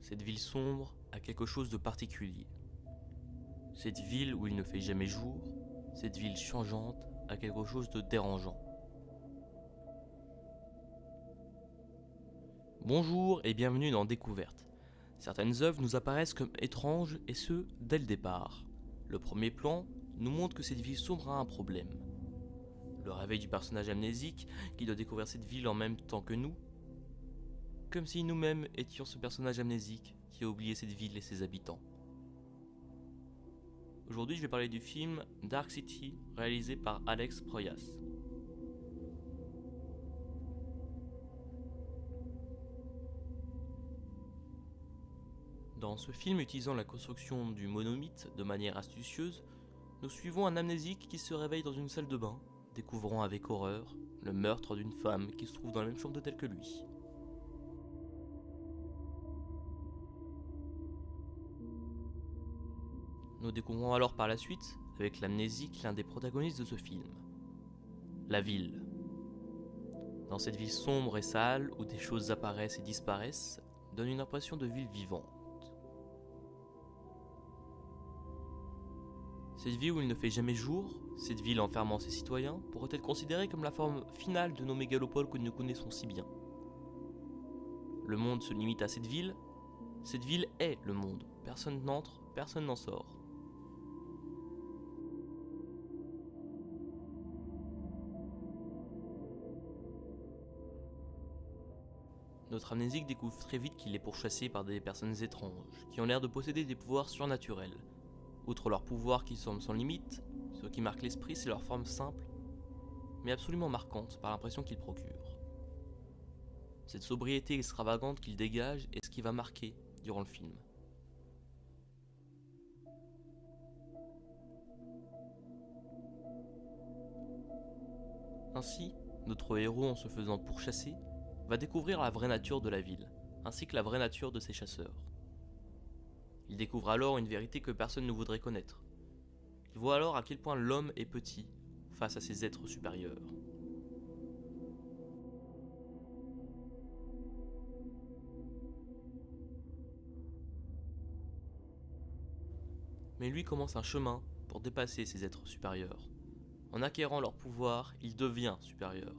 Cette ville sombre a quelque chose de particulier. Cette ville où il ne fait jamais jour, cette ville changeante a quelque chose de dérangeant. Bonjour et bienvenue dans Découverte. Certaines œuvres nous apparaissent comme étranges et ce, dès le départ. Le premier plan nous montre que cette ville sombre a un problème. Le réveil du personnage amnésique qui doit découvrir cette ville en même temps que nous. Comme si nous-mêmes étions ce personnage amnésique qui a oublié cette ville et ses habitants. Aujourd'hui, je vais parler du film Dark City, réalisé par Alex Proyas. Dans ce film, utilisant la construction du monomythe de manière astucieuse, nous suivons un amnésique qui se réveille dans une salle de bain, découvrant avec horreur le meurtre d'une femme qui se trouve dans la même chambre d'hôtel que lui. Nous découvrons alors par la suite, avec l'amnésique, l'un des protagonistes de ce film. La ville. Dans cette ville sombre et sale, où des choses apparaissent et disparaissent, donne une impression de ville vivante. Cette ville où il ne fait jamais jour, cette ville enfermant ses citoyens, pourrait être considérée comme la forme finale de nos mégalopoles que nous connaissons si bien. Le monde se limite à cette ville est le monde. Personne n'entre, personne n'en sort. Notre amnésique découvre très vite qu'il est pourchassé par des personnes étranges, qui ont l'air de posséder des pouvoirs surnaturels. Outre leurs pouvoirs qui semblent sans limite, ce qui marque l'esprit c'est leur forme simple, mais absolument marquante par l'impression qu'ils procurent. Cette sobriété extravagante qu'ils dégagent est ce qui va marquer durant le film. Ainsi, notre héros, en se faisant pourchasser, va découvrir la vraie nature de la ville, ainsi que la vraie nature de ses chasseurs. Il découvre alors une vérité que personne ne voudrait connaître. Il voit alors à quel point l'homme est petit face à ses êtres supérieurs. Mais lui commence un chemin pour dépasser ces êtres supérieurs. En acquérant leur pouvoir, il devient supérieur.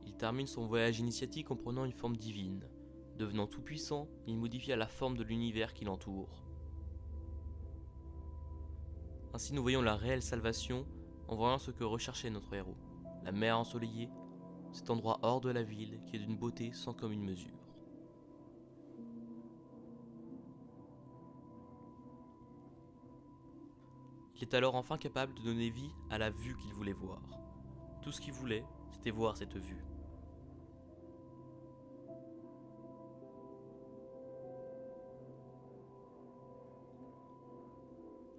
Il termine son voyage initiatique en prenant une forme divine. Devenant tout puissant, il modifia la forme de l'univers qui l'entoure. Ainsi nous voyons la réelle salvation en voyant ce que recherchait notre héros. La mer ensoleillée, cet endroit hors de la ville qui est d'une beauté sans commune mesure. Il est alors enfin capable de donner vie à la vue qu'il voulait voir. Tout ce qu'il voulait, c'était voir cette vue.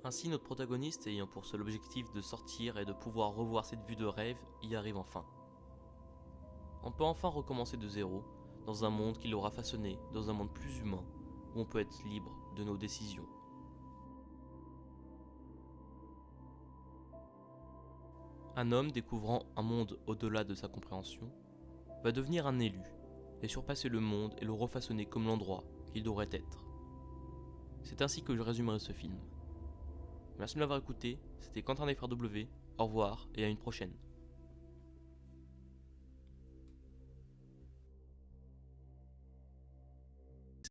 Ainsi, notre protagoniste, ayant pour seul objectif de sortir et de pouvoir revoir cette vue de rêve, y arrive enfin. On peut enfin recommencer de zéro, dans un monde qui l'aura façonné, dans un monde plus humain, où on peut être libre de nos décisions. Un homme découvrant un monde au-delà de sa compréhension, va devenir un élu, et surpasser le monde et le refaçonner comme l'endroit qu'il devrait être. C'est ainsi que je résumerai ce film. Merci de m'avoir écouté, c'était Quentin des Frères W, au revoir et à une prochaine.